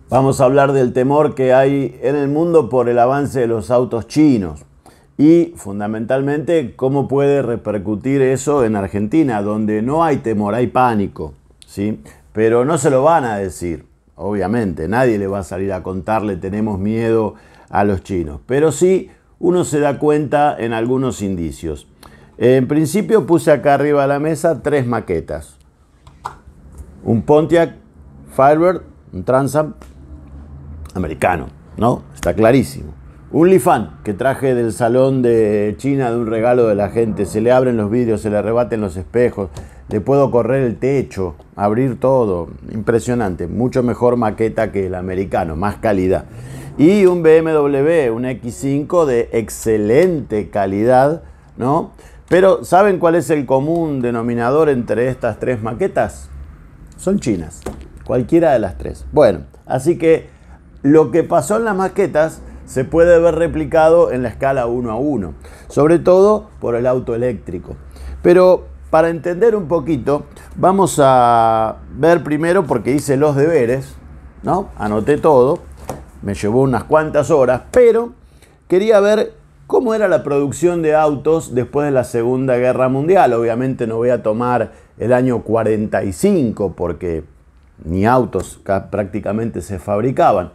Vamos a hablar del temor que hay en el mundo por el avance de los autos chinos y fundamentalmente cómo puede repercutir eso en Argentina, donde no hay temor, hay pánico, ¿sí? Pero no se lo van a decir, obviamente, nadie le va a salir a contarle tenemos miedo a los chinos, pero sí uno se da cuenta en algunos indicios. En principio puse acá arriba de la mesa 3 maquetas, un Pontiac Firebird, un Transam americano, ¿no? Está clarísimo. Un Lifan que traje del salón de China de un regalo de la gente. Se le abren los vidrios, se le rebaten los espejos, le puedo correr el techo, abrir todo. Impresionante. Mucho mejor maqueta que el americano, más calidad. Y un BMW, un X5 de excelente calidad, ¿no? Pero ¿saben cuál es el común denominador entre estas 3 maquetas? Son chinas. Cualquiera de las 3. Bueno, así que lo que pasó en las maquetas se puede ver replicado en la escala 1:1, sobre todo por el auto eléctrico. Pero para entender un poquito, vamos a ver primero, porque hice los deberes, ¿no? Anoté todo, me llevó unas cuantas horas, pero quería ver cómo era la producción de autos después de la Segunda Guerra Mundial. Obviamente no voy a tomar el año 45, porque ni autos prácticamente se fabricaban.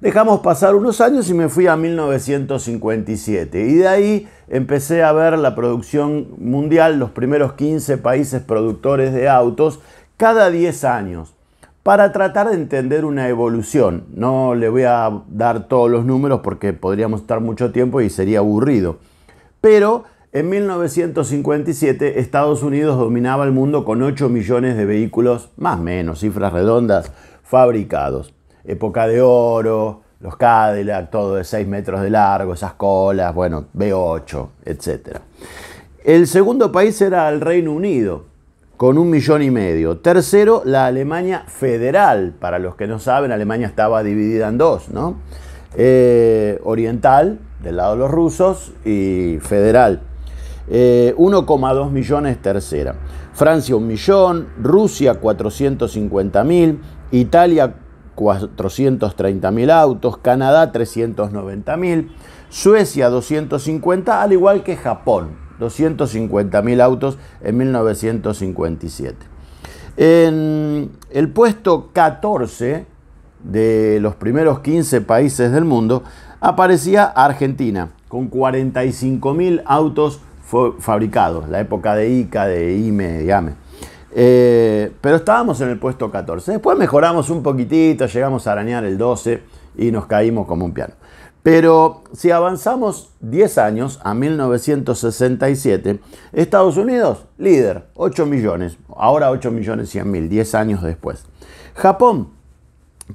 Dejamos pasar unos años y me fui a 1957 y de ahí empecé a ver la producción mundial, los primeros 15 países productores de autos cada 10 años para tratar de entender una evolución. No le voy a dar todos los números porque podríamos estar mucho tiempo y sería aburrido, pero en 1957 Estados Unidos dominaba el mundo con 8 millones de vehículos, más o menos, cifras redondas, fabricados. Época de oro, los Cadillac, todo de 6 metros de largo, esas colas, bueno, V8, etc. El segundo país era el Reino Unido, con 1,5 millones. Tercero, la Alemania federal. Para los que no saben, Alemania estaba dividida en dos, ¿no? Oriental, del lado de los rusos, y federal. 1,2 millones tercera. Francia 1 millón, Rusia 450.000, Italia 430.000 autos, Canadá 390.000, Suecia 250, al igual que Japón, 250.000 autos en 1957. En el puesto 14 de los primeros 15 países del mundo aparecía Argentina, con 45.000 autos fabricados, la época de ICA, de IME, de AME. Pero estábamos en el puesto 14. Después mejoramos un poquitito, llegamos a arañar el 12 y nos caímos como un piano. Pero si avanzamos 10 años, a 1967, Estados Unidos, líder, 8 millones. Ahora 8.100.000, 10 años después. Japón,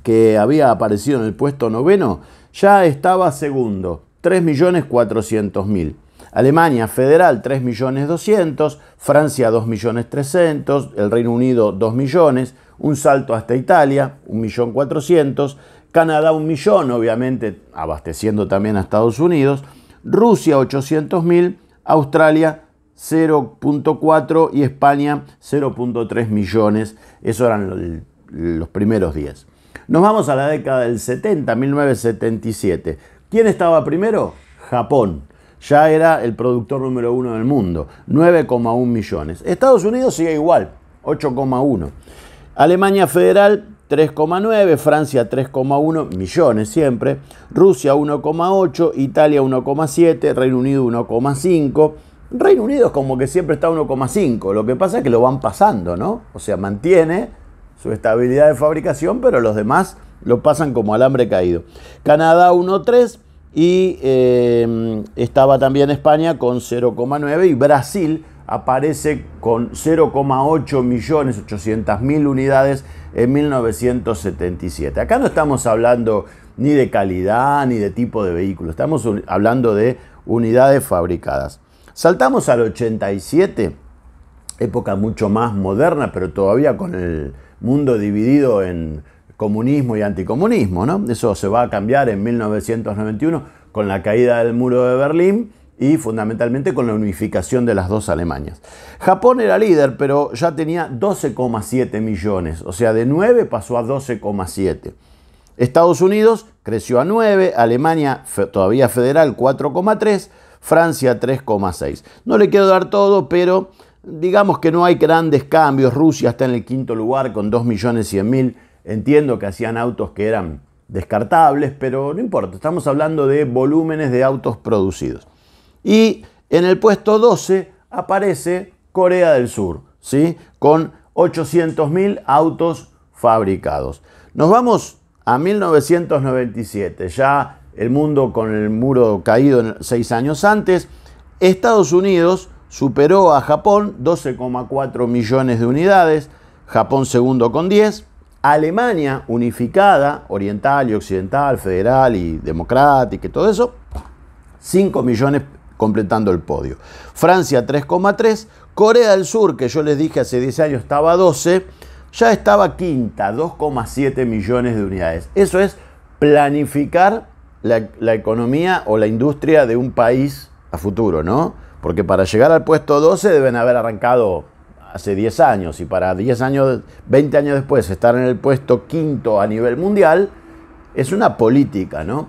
que había aparecido en el puesto 9, ya estaba segundo, 3.400.000. Alemania federal 3.200.000, Francia 2.300.000, el Reino Unido 2 millones, un salto hasta Italia 1.400.000, Canadá 1 millón, obviamente abasteciendo también a Estados Unidos, Rusia 800.000, Australia 0.4 y España 0.3 millones. Esos eran los primeros 10. Nos vamos a la década del 70, 1977. ¿Quién estaba primero? Japón. Ya era el productor número 1 del mundo, 9,1 millones. Estados Unidos sigue igual, 8,1. Alemania federal, 3,9. Francia, 3,1 millones siempre. Rusia, 1,8. Italia, 1,7. Reino Unido, 1,5. Reino Unido es como que siempre está 1,5. Lo que pasa es que lo van pasando, ¿no? O sea, mantiene su estabilidad de fabricación, pero los demás lo pasan como alambre caído. Canadá, 1,3. Y estaba también España con 0,9 y Brasil aparece con 0,8.800.000 unidades en 1977. Acá no estamos hablando ni de calidad ni de tipo de vehículo, estamos hablando de unidades fabricadas. Saltamos al 87, época mucho más moderna, pero todavía con el mundo dividido en comunismo y anticomunismo, ¿no? Eso se va a cambiar en 1991 con la caída del muro de Berlín y fundamentalmente con la unificación de las dos Alemanias. Japón era líder, pero ya tenía 12,7 millones, o sea, de 9 pasó a 12,7. Estados Unidos creció a 9, Alemania todavía federal 4,3, Francia 3,6. No le quiero dar todo, pero digamos que no hay grandes cambios. Rusia está en el quinto lugar con 2.100.000. Entiendo que hacían autos que eran descartables, pero no importa. Estamos hablando de volúmenes de autos producidos. Y en el puesto 12 aparece Corea del Sur, ¿sí? Con 800.000 autos fabricados. Nos vamos a 1997, ya el mundo con el muro caído 6 años antes. Estados Unidos superó a Japón, 12,4 millones de unidades, Japón segundo con 10, Alemania unificada, oriental y occidental, federal y democrática y todo eso, 5 millones completando el podio. Francia 3,3, Corea del Sur, que yo les dije hace 10 años estaba 12, ya estaba quinta, 2,7 millones de unidades. Eso es planificar la economía o la industria de un país a futuro, ¿no? Porque para llegar al puesto 12 deben haber arrancado hace 10 años, y para 10 años, 20 años después estar en el puesto quinto a nivel mundial es una política, ¿no?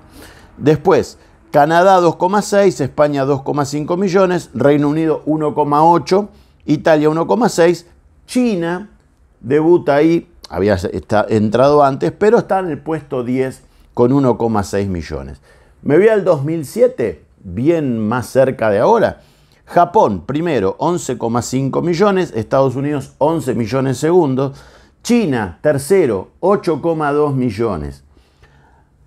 Después, Canadá 2,6, España 2,5 millones, Reino Unido 1,8, Italia 1,6, China debuta ahí, había entrado antes, pero está en el puesto 10 con 1,6 millones. Me voy al 2007, bien más cerca de ahora. Japón, primero, 11,5 millones, Estados Unidos 11 millones segundos, China, tercero, 8,2 millones.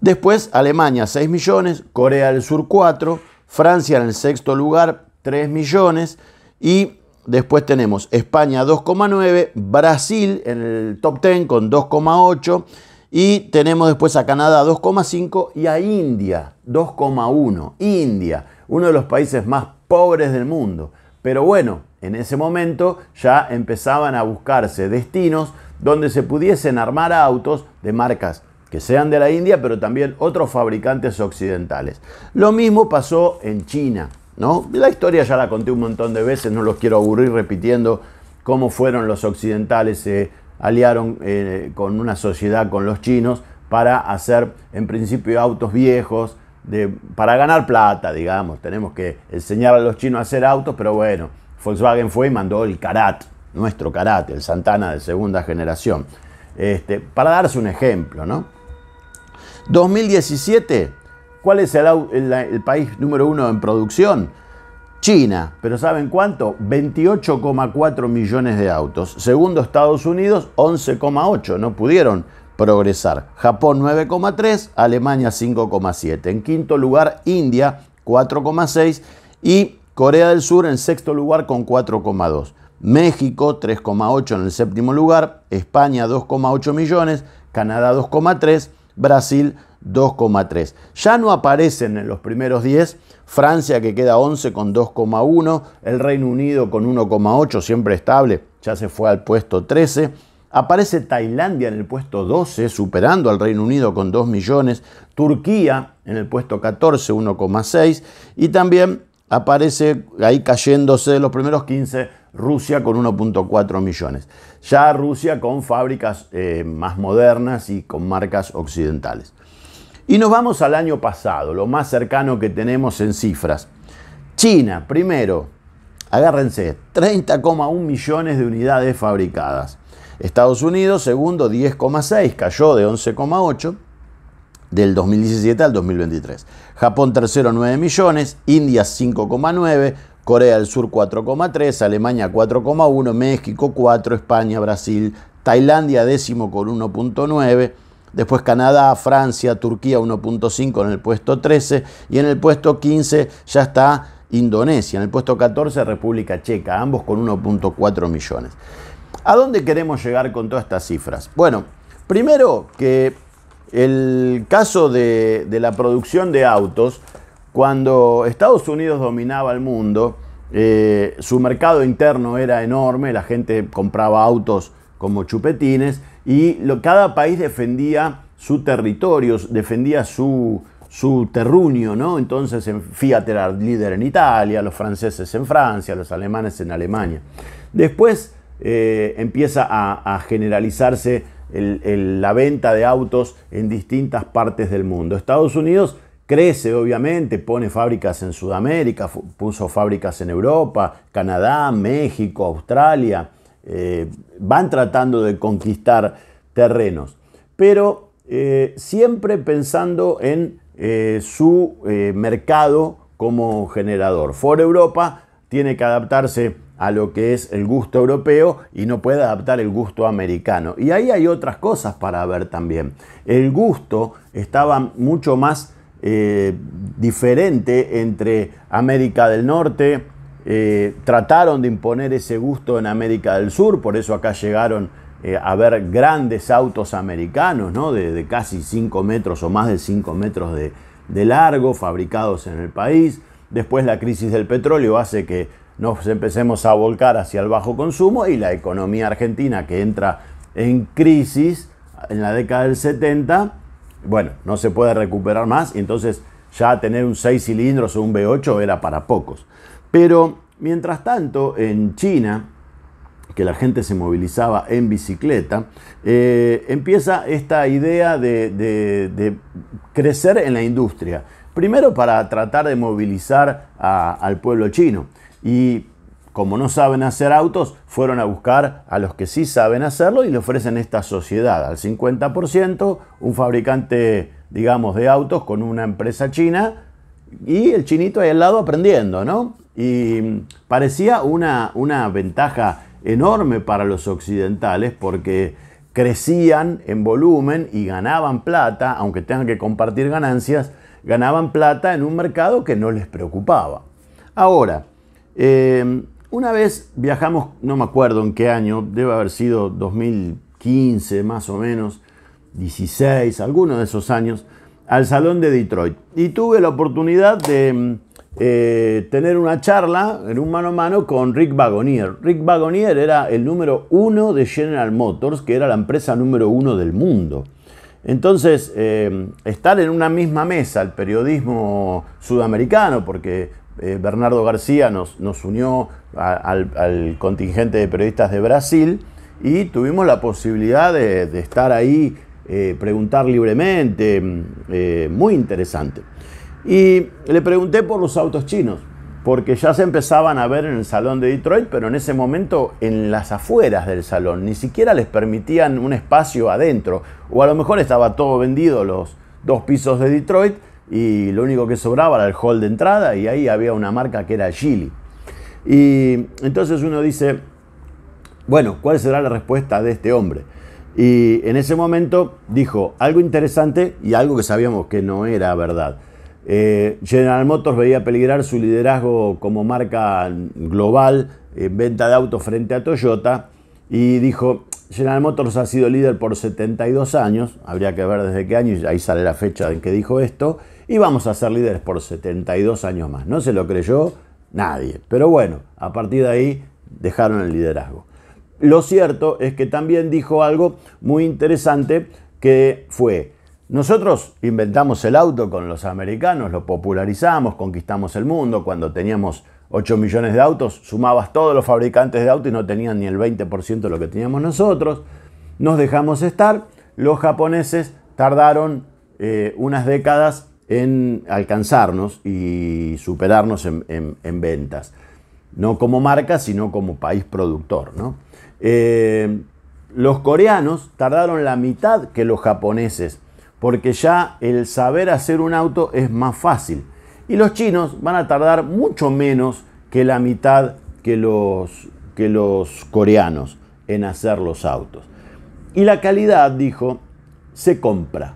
Después, Alemania, 6 millones, Corea del Sur, 4, Francia en el sexto lugar, 3 millones, y después tenemos España 2,9, Brasil en el top 10 con 2,8, y tenemos después a Canadá 2,5 y a India 2,1. India, uno de los países más pobres del mundo. Pero bueno, en ese momento ya empezaban a buscarse destinos donde se pudiesen armar autos de marcas que sean de la India, pero también otros fabricantes occidentales. Lo mismo pasó en China, ¿no? La historia ya la conté un montón de veces, no los quiero aburrir repitiendo cómo fueron los occidentales, se aliaron con una sociedad con los chinos para hacer en principio autos viejos, para ganar plata, digamos. Tenemos que enseñar a los chinos a hacer autos, pero bueno, Volkswagen fue y mandó el Karat, nuestro Karat, el Santana de segunda generación, para darse un ejemplo, ¿no? 2017, ¿cuál es el país número 1 en producción? China, pero ¿saben cuánto? 28,4 millones de autos. Segundo, Estados Unidos, 11,8, no pudieron progresar. Japón 9,3, Alemania 5,7. En quinto lugar, India 4,6 y Corea del Sur en sexto lugar con 4,2. México 3,8 en el séptimo lugar, España 2,8 millones, Canadá 2,3, Brasil 2,3. Ya no aparecen en los primeros 10 Francia, que queda 11 con 2,1, el Reino Unido con 1,8, siempre estable, ya se fue al puesto 13. Aparece Tailandia en el puesto 12, superando al Reino Unido con 2 millones. Turquía en el puesto 14, 1,6. Y también aparece ahí cayéndose de los primeros 15, Rusia con 1,4 millones. Ya Rusia con fábricas más modernas y con marcas occidentales. Y nos vamos al año pasado, lo más cercano que tenemos en cifras. China, primero, agárrense, 30,1 millones de unidades fabricadas. Estados Unidos, segundo, 10,6, cayó de 11,8 del 2017 al 2023. Japón, tercero, 9 millones, India, 5,9, Corea del Sur, 4,3, Alemania, 4,1, México, 4, España, Brasil, Tailandia, décimo con 1,9, después Canadá, Francia, Turquía, 1,5 en el puesto 13, y en el puesto 15 ya está Indonesia, en el puesto 14 República Checa, ambos con 1,4 millones. ¿A dónde queremos llegar con todas estas cifras? Bueno, primero que el caso de la producción de autos, cuando Estados Unidos dominaba el mundo, su mercado interno era enorme, la gente compraba autos como chupetines y cada país defendía su territorio, defendía su terruño, ¿no? Entonces Fiat era líder en Italia, los franceses en Francia, los alemanes en Alemania. Después empieza a generalizarse la venta de autos en distintas partes del mundo. Estados Unidos crece, obviamente, pone fábricas en Sudamérica, puso fábricas en Europa, Canadá, México, Australia. Van tratando de conquistar terrenos, pero siempre pensando en su mercado como generador. Ford Europa tiene que adaptarse a lo que es el gusto europeo y no puede adaptar el gusto americano. Y ahí hay otras cosas para ver también. El gusto estaba mucho más diferente entre América del Norte. Trataron de imponer ese gusto en América del Sur, por eso acá llegaron a ver grandes autos americanos, ¿no? de casi 5 metros o más de 5 metros de largo, fabricados en el país. Después la crisis del petróleo hace que nos empecemos a volcar hacia el bajo consumo y la economía argentina, que entra en crisis en la década del 70, bueno, no se puede recuperar más, y entonces ya tener un 6 cilindros o un V8 era para pocos. Pero mientras tanto, en China, que la gente se movilizaba en bicicleta, empieza esta idea de crecer en la industria. Primero para tratar de movilizar al pueblo chino. Y como no saben hacer autos, fueron a buscar a los que sí saben hacerlo y le ofrecen esta sociedad al 50%, un fabricante, digamos, de autos con una empresa china y el chinito ahí al lado aprendiendo, ¿no? Y parecía una ventaja enorme para los occidentales porque crecían en volumen y ganaban plata, aunque tengan que compartir ganancias, ganaban plata en un mercado que no les preocupaba. Ahora, una vez viajamos, no me acuerdo en qué año, debe haber sido 2015 más o menos, 16, alguno de esos años, al Salón de Detroit. Y tuve la oportunidad de tener una charla en un mano a mano con Rick Wagoner. Rick Wagoner era el número 1 de General Motors, que era la empresa número 1 del mundo. Entonces, estar en una misma mesa, el periodismo sudamericano, porque Bernardo García nos unió al contingente de periodistas de Brasil y tuvimos la posibilidad de estar ahí, preguntar libremente, muy interesante. Y le pregunté por los autos chinos, porque ya se empezaban a ver en el Salón de Detroit, pero en ese momento en las afueras del salón, ni siquiera les permitían un espacio adentro, o a lo mejor estaba todo vendido, los 2 pisos de Detroit, y lo único que sobraba era el hall de entrada, y ahí había una marca que era Geely. Y entonces uno dice, bueno, ¿cuál será la respuesta de este hombre? Y en ese momento dijo algo interesante y algo que sabíamos que no era verdad. General Motors veía peligrar su liderazgo como marca global en venta de autos frente a Toyota y dijo, General Motors ha sido líder por 72 años, habría que ver desde qué año, y ahí sale la fecha en que dijo esto, y vamos a ser líderes por 72 años más. No se lo creyó nadie, pero bueno, a partir de ahí dejaron el liderazgo. Lo cierto es que también dijo algo muy interesante, que fue: nosotros inventamos el auto con los americanos, lo popularizamos, conquistamos el mundo. Cuando teníamos 8 millones de autos, sumabas todos los fabricantes de autos y no tenían ni el 20% de lo que teníamos nosotros. Nos dejamos estar. Los japoneses tardaron unas décadas en alcanzarnos y superarnos en ventas. No como marca, sino como país productor, ¿no? Los coreanos tardaron la mitad que los japoneses, porque ya el saber hacer un auto es más fácil. Y los chinos van a tardar mucho menos que la mitad que los coreanos en hacer los autos. Y la calidad, dijo, se compra.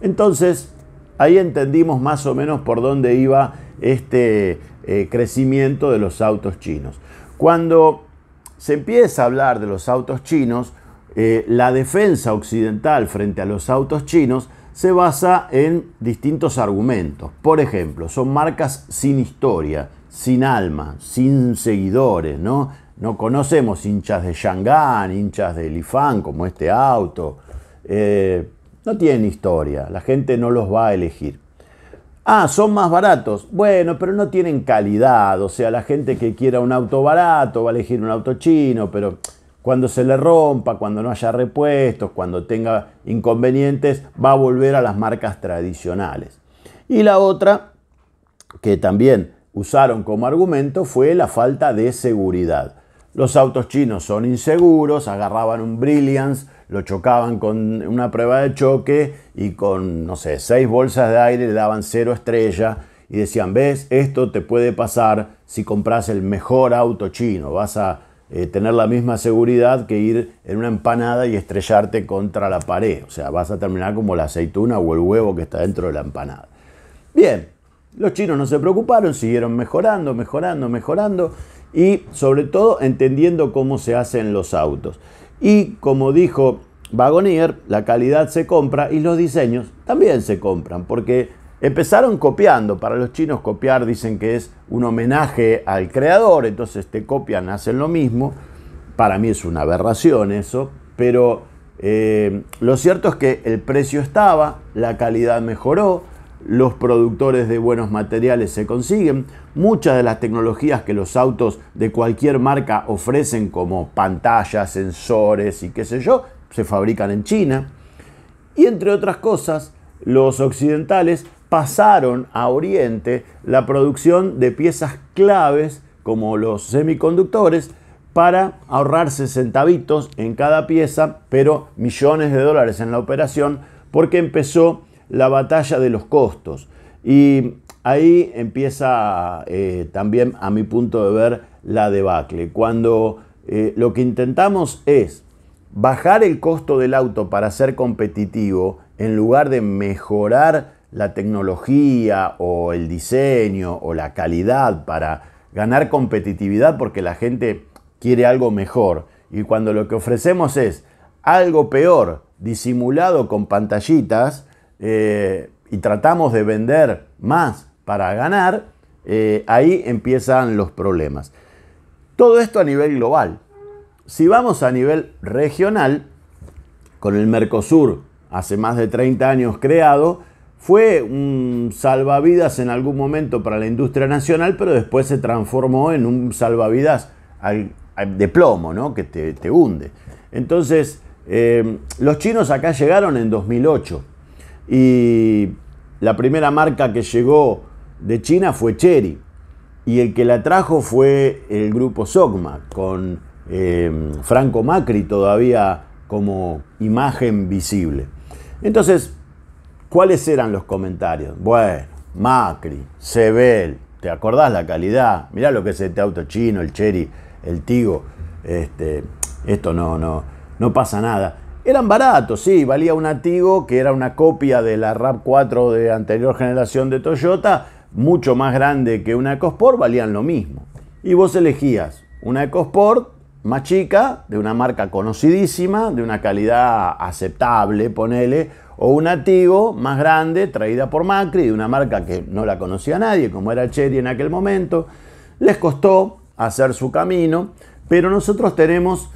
Entonces, ahí entendimos más o menos por dónde iba este crecimiento de los autos chinos. Cuando se empieza a hablar de los autos chinos, la defensa occidental frente a los autos chinos se basa en distintos argumentos. Por ejemplo, son marcas sin historia, sin alma, sin seguidores, ¿no? No conocemos hinchas de Chang'an, hinchas de Lifan como este auto. No tienen historia, la gente no los va a elegir. Ah, son más baratos. Bueno, pero no tienen calidad. O sea, la gente que quiera un auto barato va a elegir un auto chino, pero cuando se le rompa, cuando no haya repuestos, cuando tenga inconvenientes, va a volver a las marcas tradicionales. Y la otra, que también usaron como argumento, fue la falta de seguridad. Los autos chinos son inseguros, agarraban un Brilliance, lo chocaban con una prueba de choque y con, no sé, 6 bolsas de aire le daban 0 estrellas y decían, ves, esto te puede pasar si compras el mejor auto chino, vas a tener la misma seguridad que ir en una empanada y estrellarte contra la pared, o sea, vas a terminar como la aceituna o el huevo que está dentro de la empanada. Bien, los chinos no se preocuparon, siguieron mejorando y sobre todo entendiendo cómo se hacen los autos. Y como dijo Wagoneer, la calidad se compra y los diseños también se compran, porque empezaron copiando. Para los chinos copiar dicen que es un homenaje al creador, entonces te copian, hacen lo mismo. Para mí es una aberración eso, pero lo cierto es que el precio estaba, la calidad mejoró, los productores de buenos materiales se consiguen, muchas de las tecnologías que los autos de cualquier marca ofrecen, como pantallas, sensores y qué sé yo, se fabrican en China. Y entre otras cosas, los occidentales pasaron a Oriente la producción de piezas claves como los semiconductores para ahorrarse centavitos en cada pieza, pero millones de dólares en la operación, porque empezó la batalla de los costos. Y ahí empieza también, a mi punto de ver, la debacle. Cuando lo que intentamos es bajar el costo del auto para ser competitivo, en lugar de mejorar la tecnología o el diseño o la calidad para ganar competitividad, porque la gente quiere algo mejor. Y cuando lo que ofrecemos es algo peor, disimulado con pantallitas, y tratamos de vender más para ganar, ahí empiezan los problemas. Todo esto a nivel global. Si vamos a nivel regional, con el Mercosur, hace más de 30 años creado, fue un salvavidas en algún momento para la industria nacional, pero después se transformó en un salvavidas de plomo, ¿no? Que te hunde. Entonces, los chinos acá llegaron en 2008. Y la primera marca que llegó de China fue Chery, y el que la trajo fue el grupo Sogma, con Franco Macri todavía como imagen visible. Entonces, ¿cuáles eran los comentarios? Bueno, Macri, Sebel, ¿te acordás la calidad? Mirá lo que es este auto chino, el Chery, el Tigo, esto no pasa nada. Eran baratos, sí, valía una Tigo, que era una copia de la RAV4 de anterior generación de Toyota, mucho más grande que una EcoSport, valían lo mismo. Y vos elegías una EcoSport más chica, de una marca conocidísima, de una calidad aceptable, ponele, o una Tigo más grande, traída por Macri, de una marca que no la conocía nadie, como era Chery en aquel momento. Les costó hacer su camino, pero nosotros tenemos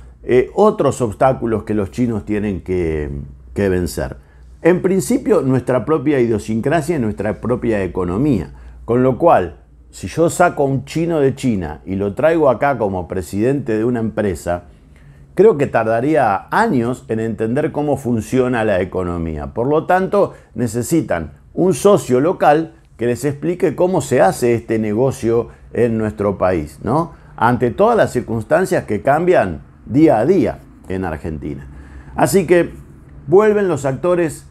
otros obstáculos que los chinos tienen que vencer. En principio, nuestra propia idiosincrasia y nuestra propia economía. Con lo cual, si yo saco a un chino de China y lo traigo acá como presidente de una empresa, creo que tardaría años en entender cómo funciona la economía. Por lo tanto, necesitan un socio local que les explique cómo se hace este negocio en nuestro país, ¿no? Ante todas las circunstancias que cambian día a día en Argentina. Así que vuelven los actores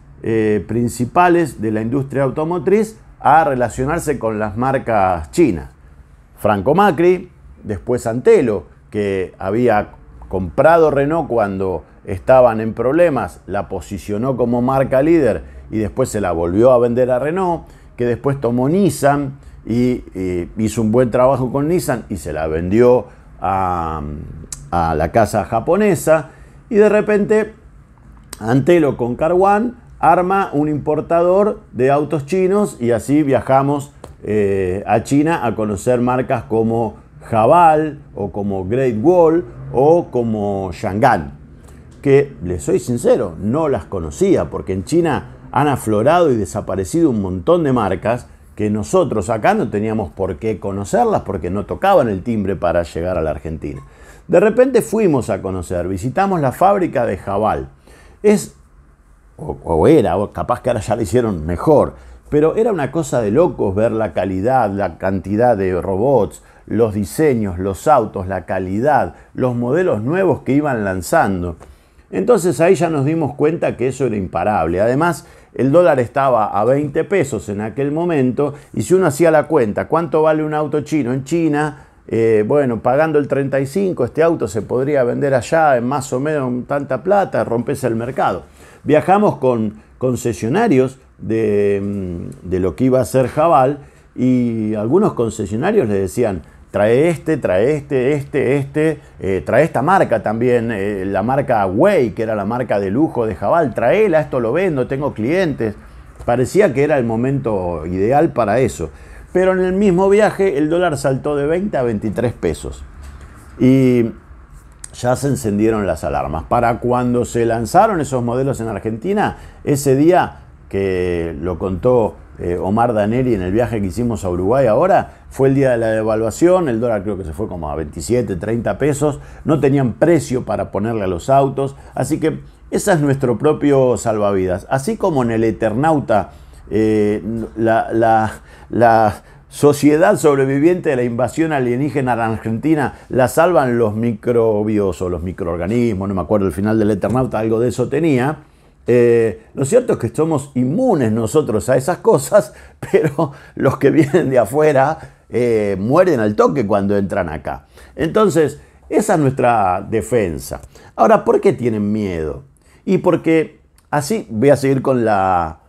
principales de la industria automotriz a relacionarse con las marcas chinas. Franco Macri, después Antelo, que había comprado Renault cuando estaban en problemas, la posicionó como marca líder y después se la volvió a vender a Renault, que después tomó Nissan y hizo un buen trabajo con Nissan y se la vendió a la casa japonesa, y de repente Antelo con Carwan arma un importador de autos chinos y así viajamos a China a conocer marcas como Haval o como Great Wall o como Changan, que les soy sincero, no las conocía, porque en China han aflorado y desaparecido un montón de marcas que nosotros acá no teníamos por qué conocerlas porque no tocaban el timbre para llegar a la Argentina. De repente fuimos a conocer, visitamos la fábrica de Haval. O capaz que ahora ya la hicieron mejor, pero era una cosa de locos ver la calidad, la cantidad de robots, los diseños, los autos, la calidad, los modelos nuevos que iban lanzando. Entonces ahí ya nos dimos cuenta que eso era imparable. Además, el dólar estaba a 20 pesos en aquel momento, y si uno hacía la cuenta, ¿cuánto vale un auto chino en China? Bueno, pagando el 35, este auto se podría vender allá en más o menos tanta plata, rompes el mercado. Viajamos con concesionarios de lo que iba a ser Haval, y algunos concesionarios le decían, trae trae trae esta marca también, la marca Way, que era la marca de lujo de Haval, traela, esto lo vendo, tengo clientes. Parecía que era el momento ideal para eso. Pero en el mismo viaje el dólar saltó de 20 a 23 pesos. Y ya se encendieron las alarmas. Para cuando se lanzaron esos modelos en Argentina, ese día que lo contó Omar Daneri en el viaje que hicimos a Uruguay ahora, fue el día de la devaluación, el dólar creo que se fue como a 27, 30 pesos, no tenían precio para ponerle a los autos, así que ese es nuestro propio salvavidas. Así como en el Eternauta, la sociedad sobreviviente de la invasión alienígena en Argentina la salvan los microbios o los microorganismos, no me acuerdo el final del Eternauta, algo de eso tenía. Lo cierto es que somos inmunes nosotros a esas cosas, pero los que vienen de afuera mueren al toque cuando entran acá. Entonces, esa es nuestra defensa. Ahora, ¿por qué tienen miedo? Y porque, así voy a seguir con la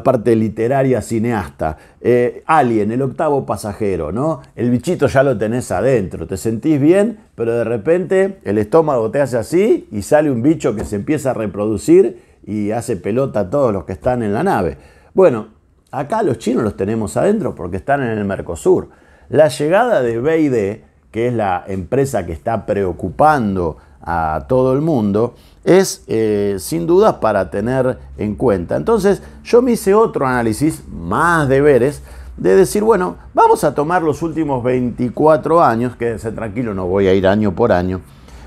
parte literaria cineasta. Alien, el octavo pasajero, ¿no? El bichito ya lo tenés adentro, te sentís bien, pero de repente el estómago te hace así y sale un bicho que se empieza a reproducir y hace pelota a todos los que están en la nave. Bueno, acá los chinos los tenemos adentro porque están en el Mercosur. La llegada de BYD, que es la empresa que está preocupando a todo el mundo, es sin dudas para tener en cuenta. Entonces yo me hice otro análisis, más deberes, de decir, bueno, vamos a tomar los últimos 24 años, quédense tranquilo, no voy a ir año por año,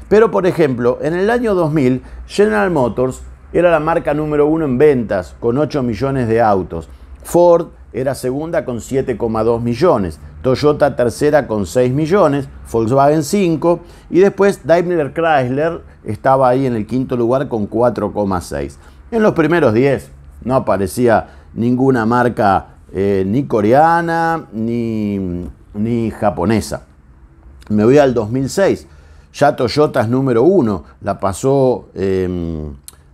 pero por ejemplo, en el año 2000, General Motors era la marca número 1 en ventas, con 8 millones de autos. Ford era segunda con 7,2 millones. Toyota tercera con 6 millones. Volkswagen 5. Y después Daimler Chrysler estaba ahí en el quinto lugar con 4,6. En los primeros 10 no aparecía ninguna marca ni coreana ni japonesa. Me voy al 2006. Ya Toyota es número 1. La pasó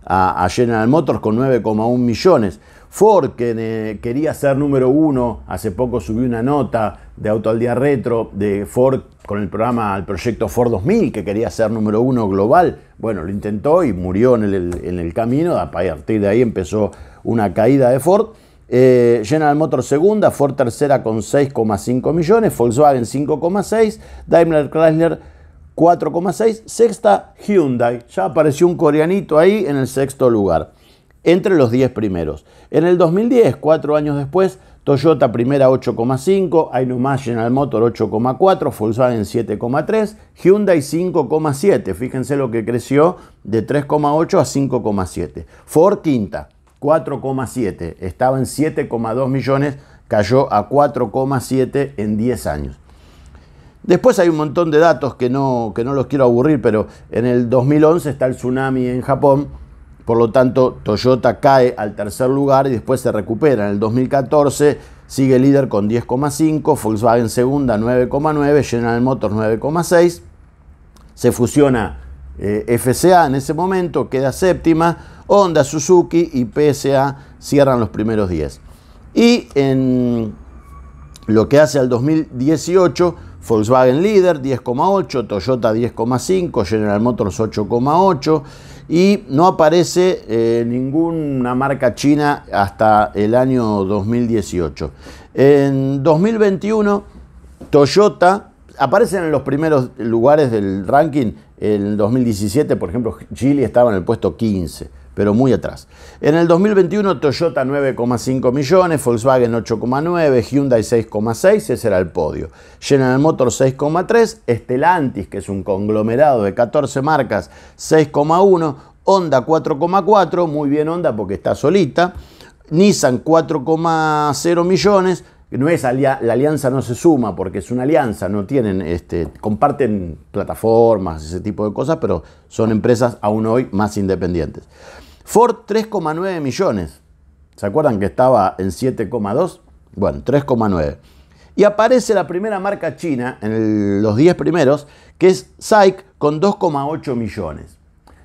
a General Motors con 9,1 millones. Ford, que quería ser número 1, hace poco subí una nota de Auto al Día Retro de Ford con el proyecto Ford 2000, que quería ser número 1 global. Bueno, lo intentó y murió en el camino. A partir de ahí empezó una caída de Ford. General Motors segunda, Ford tercera con 6,5 millones, Volkswagen 5,6, Daimler Chrysler 4,6, sexta Hyundai, ya apareció un coreanito ahí en el sexto lugar, entre los 10 primeros. En el 2010, 4 años después, Toyota primera 8,5, ahí nomás General Motors 8,4, Volkswagen 7,3, Hyundai 5,7, fíjense lo que creció de 3,8 a 5,7. Ford quinta, 4,7, estaba en 7,2 millones, cayó a 4,7 en 10 años. Después hay un montón de datos que no los quiero aburrir, pero en el 2011 está el tsunami en Japón, por lo tanto Toyota cae al tercer lugar y después se recupera. En el 2014 sigue líder con 10,5, Volkswagen segunda 9,9, General Motors 9,6, se fusiona FCA en ese momento, queda séptima, Honda, Suzuki y PSA cierran los primeros 10. Y en lo que hace al 2018, Volkswagen líder 10,8, Toyota 10,5, General Motors 8,8 y no aparece ninguna marca china hasta el año 2018. En 2021, Toyota aparecen en los primeros lugares del ranking. En 2017, por ejemplo, Geely estaba en el puesto 15. pero muy atrás. En el 2021 Toyota 9,5 millones, Volkswagen 8,9, Hyundai 6,6, ese era el podio. General Motors 6,3, Stellantis, que es un conglomerado de 14 marcas, 6,1, Honda 4,4, muy bien Honda porque está solita, Nissan 4,0 millones, no es la alianza no se suma porque es una alianza, no tienen, comparten plataformas, ese tipo de cosas, pero son empresas aún hoy más independientes. Ford 3,9 millones, ¿se acuerdan que estaba en 7,2? Bueno, 3,9. Y aparece la primera marca china en los 10 primeros, que es SAIC con 2,8 millones.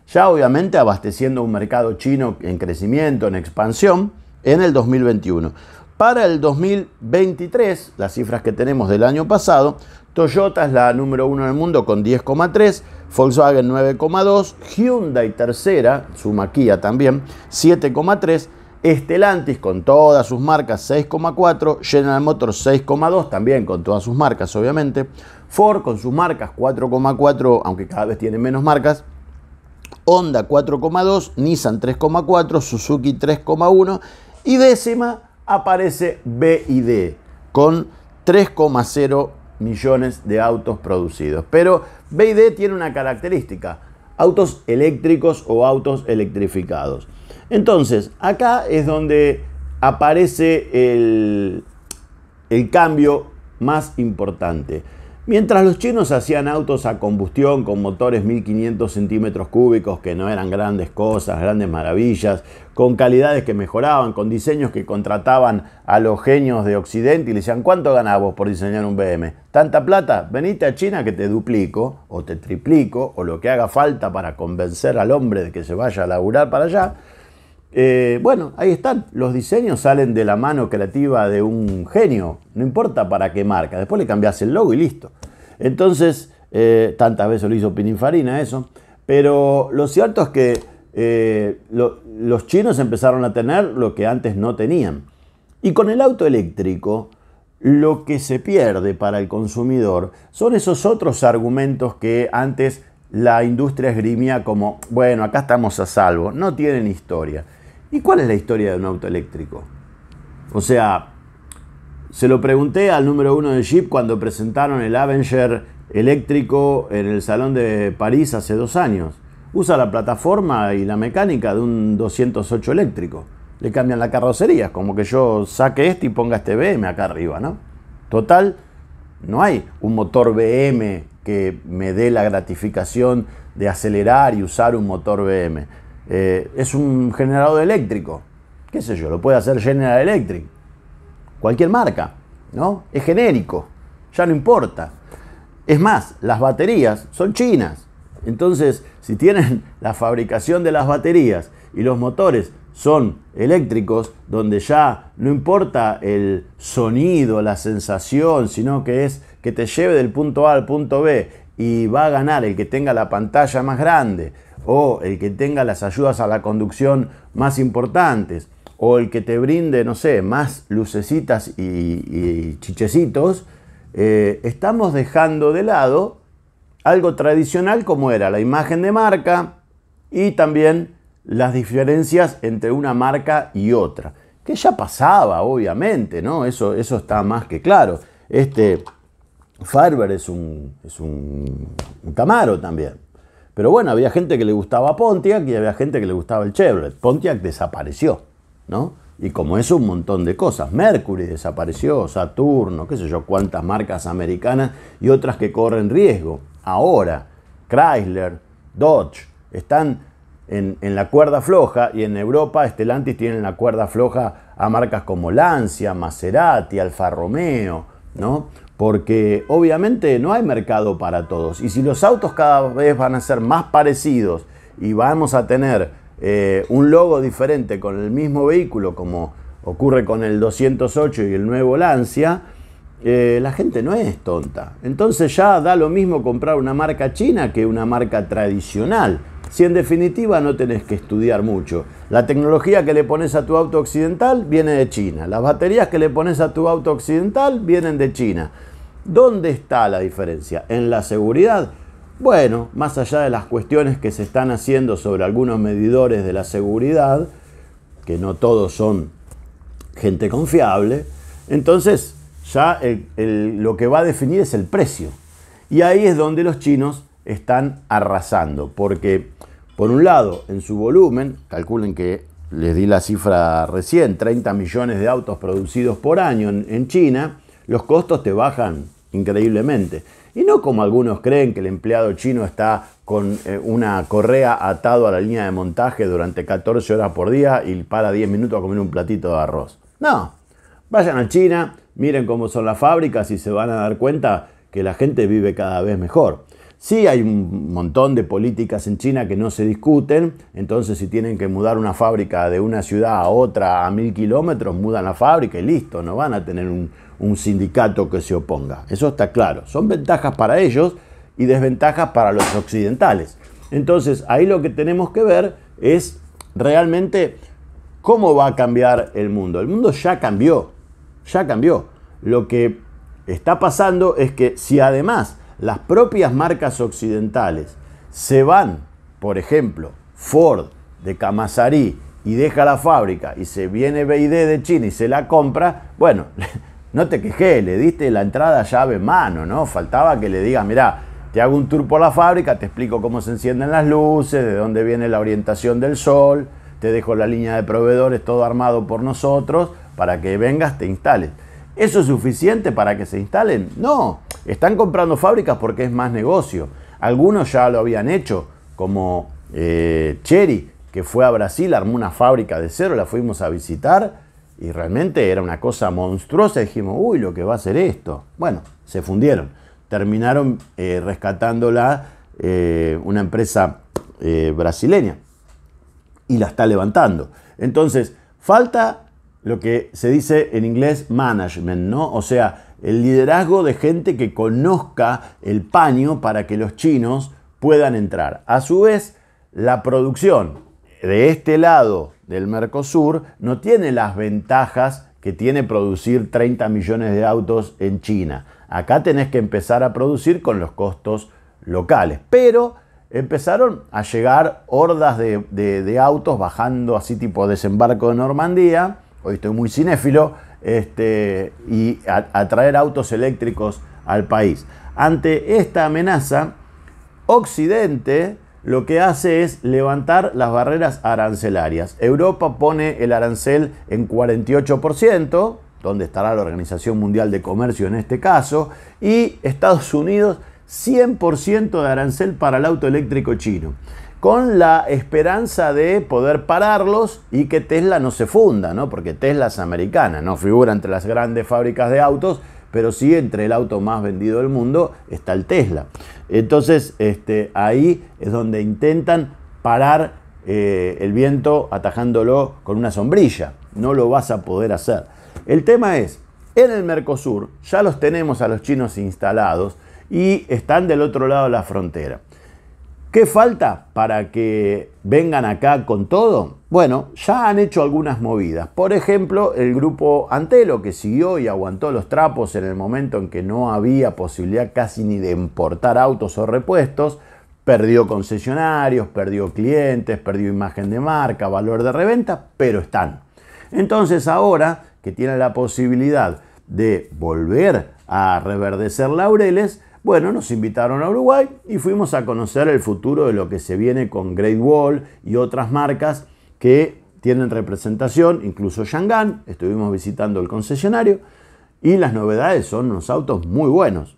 Ya obviamente abasteciendo un mercado chino en crecimiento, en expansión, en el 2021. Para el 2023, las cifras que tenemos del año pasado, Toyota es la número 1 en el mundo con 10,3, Volkswagen 9,2, Hyundai tercera, suma Kia también, 7,3, Stellantis con todas sus marcas 6,4, General Motors 6,2, también con todas sus marcas obviamente, Ford con sus marcas 4,4, aunque cada vez tiene menos marcas, Honda 4,2, Nissan 3,4, Suzuki 3,1 y décima aparece BYD con 3,0 millones de autos producidos. Pero BYD tiene una característica, autos eléctricos o autos electrificados. Entonces, acá es donde aparece el cambio más importante. Mientras los chinos hacían autos a combustión con motores 1500 centímetros cúbicos, que no eran grandes cosas, grandes maravillas, con calidades que mejoraban, con diseños que contrataban a los genios de Occidente y le decían, ¿cuánto ganás vos por diseñar un BM? ¿Tanta plata? Venite a China que te duplico o te triplico o lo que haga falta para convencer al hombre de que se vaya a laburar para allá. Bueno, ahí están, los diseños salen de la mano creativa de un genio, no importa para qué marca, después le cambias el logo y listo. Entonces, tantas veces lo hizo Pininfarina eso, pero lo cierto es que los chinos empezaron a tener lo que antes no tenían. Y con el auto eléctrico, lo que se pierde para el consumidor son esos otros argumentos que antes la industria esgrimía como, bueno, acá estamos a salvo, no tienen historia. ¿Y cuál es la historia de un auto eléctrico? O sea, se lo pregunté al número 1 de Jeep cuando presentaron el Avenger eléctrico en el Salón de París hace 2 años. Usa la plataforma y la mecánica de un 208 eléctrico. Le cambian la carrocería, como que yo saque este y ponga este BM acá arriba, ¿no? Total, no hay un motor BM que me dé la gratificación de acelerar y usar un motor BM. Es un generador eléctrico, qué sé yo, lo puede hacer General Electric, cualquier marca, ¿no? Es genérico, ya no importa. Es más, las baterías son chinas, entonces si tienen la fabricación de las baterías y los motores son eléctricos, donde ya no importa el sonido, la sensación, sino que es que te lleve del punto A al punto B y va a ganar el que tenga la pantalla más grande o el que tenga las ayudas a la conducción más importantes o el que te brinde, no sé, más lucecitas y chichecitos, estamos dejando de lado algo tradicional como era la imagen de marca y también las diferencias entre una marca y otra, que ya pasaba, obviamente, ¿no? Eso está más que claro. Firebird es un Camaro también. Pero bueno, había gente que le gustaba Pontiac y había gente que le gustaba el Chevrolet. Pontiac desapareció, ¿no? Y como eso, un montón de cosas. Mercury desapareció, Saturno, qué sé yo, cuántas marcas americanas y otras que corren riesgo. Ahora, Chrysler, Dodge, están en la cuerda floja y en Europa Stellantis tienen la cuerda floja a marcas como Lancia, Maserati, Alfa Romeo, ¿no? Porque obviamente no hay mercado para todos. Y si los autos cada vez van a ser más parecidos y vamos a tener un logo diferente con el mismo vehículo, como ocurre con el 208 y el nuevo Lancia, la gente no es tonta. Entonces ya da lo mismo comprar una marca china que una marca tradicional. Si en definitiva no tenés que estudiar mucho. La tecnología que le pones a tu auto occidental viene de China. Las baterías que le pones a tu auto occidental vienen de China. ¿Dónde está la diferencia? ¿En la seguridad? Bueno, más allá de las cuestiones que se están haciendo sobre algunos medidores de la seguridad, que no todos son gente confiable, entonces ya lo que va a definir es el precio. Y ahí es donde los chinos están arrasando, porque por un lado, en su volumen, calculen que les di la cifra recién, 30 millones de autos producidos por año en China, los costos te bajan increíblemente. Y no como algunos creen que el empleado chino está con una correa atado a la línea de montaje durante 14 horas por día y para 10 minutos a comer un platito de arroz. No, vayan a China, miren cómo son las fábricas y se van a dar cuenta que la gente vive cada vez mejor. Sí hay un montón de políticas en China que no se discuten, entonces si tienen que mudar una fábrica de una ciudad a otra a 1000 kilómetros, mudan la fábrica y listo, no van a tener un sindicato que se oponga. Eso está claro. Son ventajas para ellos y desventajas para los occidentales. Entonces ahí lo que tenemos que ver es realmente cómo va a cambiar el mundo. El mundo ya cambió, ya cambió. Lo que está pasando es que si además las propias marcas occidentales se van, por ejemplo, Ford de Camaçari y deja la fábrica y se viene BYD de China y se la compra, bueno, no te quejé, le diste la entrada llave en mano, ¿no? Faltaba que le digas, mirá, te hago un tour por la fábrica, te explico cómo se encienden las luces, de dónde viene la orientación del sol, te dejo la línea de proveedores todo armado por nosotros para que vengas, te instales. ¿Eso es suficiente para que se instalen? No, están comprando fábricas porque es más negocio. Algunos ya lo habían hecho, como Chery, que fue a Brasil, armó una fábrica de cero, la fuimos a visitar y realmente era una cosa monstruosa. Dijimos, uy, lo que va a ser esto. Bueno, se fundieron. Terminaron rescatándola una empresa brasileña y la está levantando. Entonces, falta lo que se dice en inglés management, ¿no? O sea, el liderazgo de gente que conozca el paño para que los chinos puedan entrar. A su vez, la producción de este lado del Mercosur no tiene las ventajas que tiene producir 30 millones de autos en China. Acá tenés que empezar a producir con los costos locales, pero empezaron a llegar hordas de autos bajando así tipo desembarco de Normandía. Hoy estoy muy cinéfilo, y a traer autos eléctricos al país. Ante esta amenaza, Occidente lo que hace es levantar las barreras arancelarias. Europa pone el arancel en 48%, donde estará la Organización Mundial de Comercio en este caso, y Estados Unidos 100% de arancel para el auto eléctrico chino, con la esperanza de poder pararlos y que Tesla no se funda, ¿no? Porque Tesla es americana, no figura entre las grandes fábricas de autos, pero sí entre el auto más vendido del mundo está el Tesla. Entonces, ahí es donde intentan parar el viento atajándolo con una sombrilla. No lo vas a poder hacer. El tema es, en el Mercosur ya los tenemos a los chinos instalados y están del otro lado de la frontera. ¿Qué falta para que vengan acá con todo? Bueno, ya han hecho algunas movidas. Por ejemplo, el grupo Antelo, que siguió y aguantó los trapos en el momento en que no había posibilidad casi ni de importar autos o repuestos, perdió concesionarios, perdió clientes, perdió imagen de marca, valor de reventa, pero están. Entonces ahora que tienen la posibilidad de volver a reverdecer laureles, bueno, nos invitaron a Uruguay y fuimos a conocer el futuro de lo que se viene con Great Wall y otras marcas que tienen representación, incluso Changan. Estuvimos visitando el concesionario y las novedades son unos autos muy buenos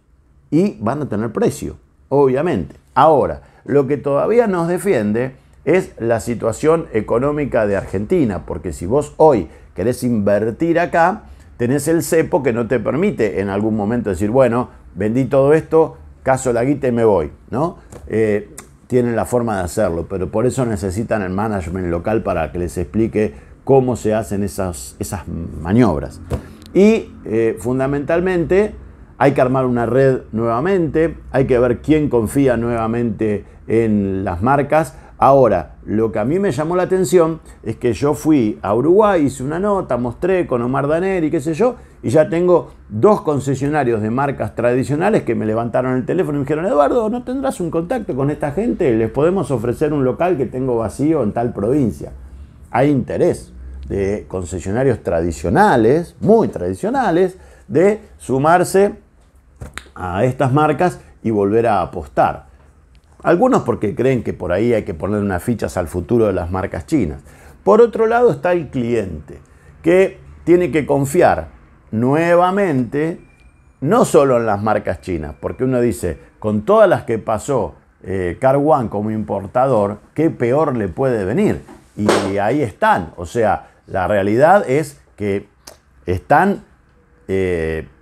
y van a tener precio, obviamente. Ahora, lo que todavía nos defiende es la situación económica de Argentina, porque si vos hoy querés invertir acá, tenés el cepo que no te permite en algún momento decir, bueno, vendí todo esto, caso la guita y me voy, ¿no? Tienen la forma de hacerlo, pero por eso necesitan el management local para que les explique cómo se hacen esas maniobras. Y fundamentalmente hay que armar una red nuevamente, hay que ver quién confía nuevamente en las marcas. Ahora, lo que a mí me llamó la atención es que yo fui a Uruguay, hice una nota, mostré con Omar Daneri, qué sé yo, y ya tengo 2 concesionarios de marcas tradicionales que me levantaron el teléfono y me dijeron: Eduardo, ¿no tendrás un contacto con esta gente? Les podemos ofrecer un local que tengo vacío en tal provincia. Hay interés de concesionarios tradicionales, muy tradicionales, de sumarse a estas marcas y volver a apostar. Algunos porque creen que por ahí hay que poner unas fichas al futuro de las marcas chinas. Por otro lado está el cliente, que tiene que confiar nuevamente no solo en las marcas chinas, porque uno dice, con todas las que pasó Car One como importador, ¿qué peor le puede venir? Y ahí están. O sea, la realidad es que están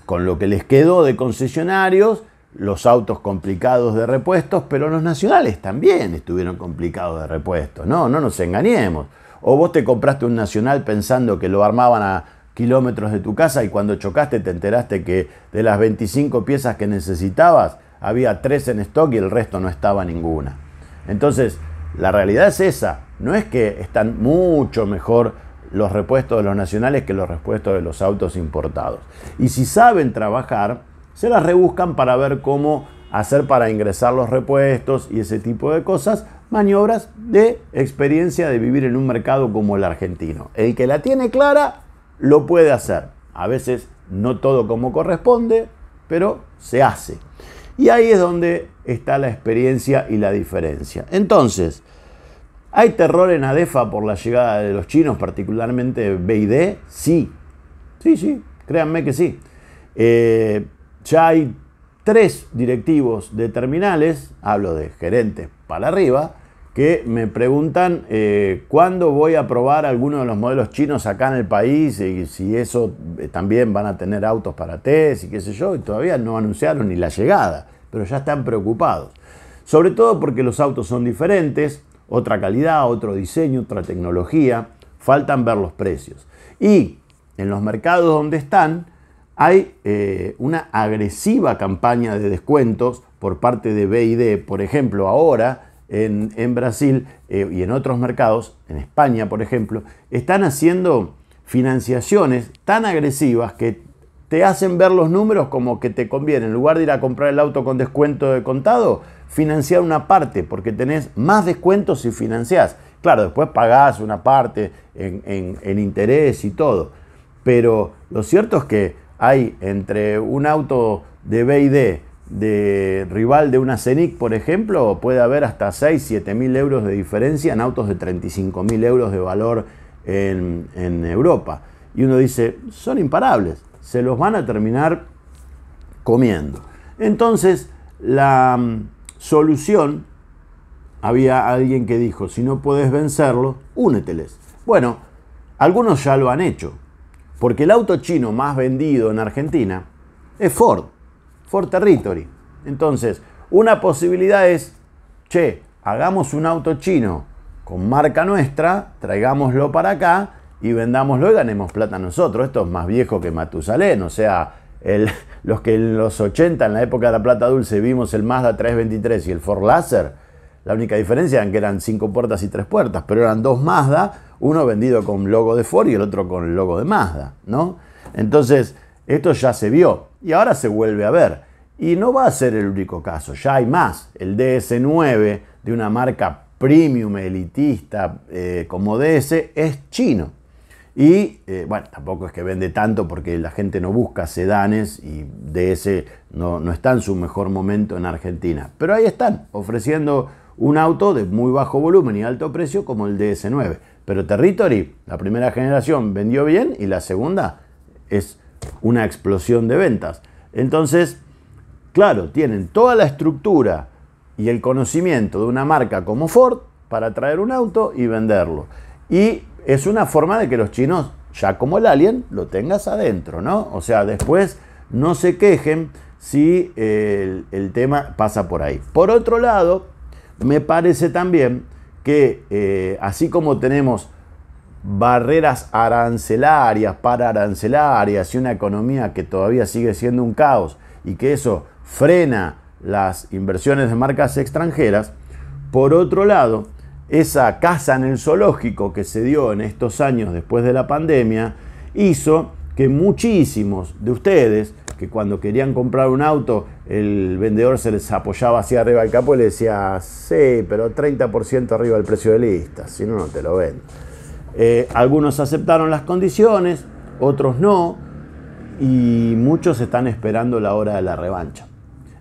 con lo que les quedó de concesionarios, los autos complicados de repuestos, pero los nacionales también estuvieron complicados de repuestos, no nos engañemos. O vos te compraste un nacional pensando que lo armaban a kilómetros de tu casa y cuando chocaste te enteraste que de las 25 piezas que necesitabas había 3 en stock y el resto no estaba ninguna. Entonces, la realidad es esa, no es que están mucho mejor los repuestos de los nacionales que los repuestos de los autos importados. Y si saben trabajar, se las rebuscan para ver cómo hacer para ingresar los repuestos y ese tipo de cosas, maniobras de experiencia de vivir en un mercado como el argentino. El que la tiene clara lo puede hacer. A veces no todo como corresponde, pero se hace. Y ahí es donde está la experiencia y la diferencia. Entonces, ¿hay terror en ADEFA por la llegada de los chinos, particularmente BYD? Sí, créanme que sí. Ya hay 3 directivos de terminales, hablo de gerentes para arriba, que me preguntan cuándo voy a probar alguno de los modelos chinos acá en el país y si eso también van a tener autos para test y qué sé yo, y todavía no anunciaron ni la llegada, pero ya están preocupados. Sobre todo porque los autos son diferentes, otra calidad, otro diseño, otra tecnología, faltan ver los precios. Y en los mercados donde están, hay una agresiva campaña de descuentos por parte de BYD. Por ejemplo, ahora en Brasil y en otros mercados, en España por ejemplo, están haciendo financiaciones tan agresivas que te hacen ver los números como que te conviene, en lugar de ir a comprar el auto con descuento de contado, financiar una parte, porque tenés más descuentos si financiás. Claro, después pagás una parte en interés y todo. Pero lo cierto es que hay entre un auto de BYD, de rival de una Scenic, por ejemplo, puede haber hasta 6.000, 7.000 euros de diferencia en autos de 35.000 euros de valor en Europa. Y uno dice, son imparables, se los van a terminar comiendo. Entonces, la solución, había alguien que dijo, si no puedes vencerlo, úneteles. Bueno, algunos ya lo han hecho. Porque el auto chino más vendido en Argentina es Ford Territory. Entonces, una posibilidad es, hagamos un auto chino con marca nuestra, traigámoslo para acá y vendámoslo y ganemos plata nosotros. Esto es más viejo que Matusalén, o sea, los que en los 80, en la época de la plata dulce, vimos el Mazda 323 y el Ford Laser, la única diferencia era que eran 5 puertas y 3 puertas, pero eran 2 Mazda, uno vendido con logo de Ford y el otro con el logo de Mazda, ¿no? Entonces, esto ya se vio y ahora se vuelve a ver. Y no va a ser el único caso, ya hay más. El DS9 de una marca premium, elitista como DS es chino. Y bueno, tampoco es que vende tanto porque la gente no busca sedanes y DS no está en su mejor momento en Argentina. Pero ahí están, ofreciendo un auto de muy bajo volumen y alto precio como el DS9. Pero Territory, la primera generación, vendió bien y la segunda es una explosión de ventas. Entonces, claro, tienen toda la estructura y el conocimiento de una marca como Ford para traer un auto y venderlo. Y es una forma de que los chinos, ya como el Alien, lo tengas adentro, ¿no? O sea, después no se quejen si el tema pasa por ahí. Por otro lado, me parece también que así como tenemos barreras arancelarias, pararancelarias y una economía que todavía sigue siendo un caos y que eso frena las inversiones de marcas extranjeras, por otro lado, esa caza en el zoológico que se dio en estos años después de la pandemia hizo que muchísimos de ustedes, que cuando querían comprar un auto, el vendedor se les apoyaba hacia arriba del capó y le decía, sí, pero 30% arriba del precio de lista, si no, no te lo vendo. Algunos aceptaron las condiciones, otros no, y muchos están esperando la hora de la revancha.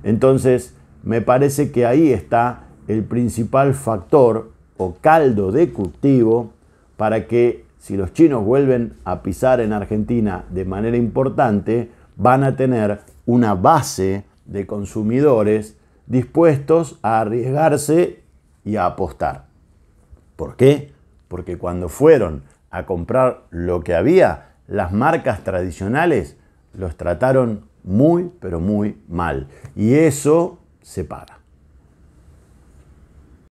Entonces, me parece que ahí está el principal factor o caldo de cultivo para que si los chinos vuelven a pisar en Argentina de manera importante, van a tener una base de consumidores dispuestos a arriesgarse y a apostar. ¿Por qué? Porque cuando fueron a comprar lo que había, las marcas tradicionales los trataron muy, pero muy mal. Y eso se paga.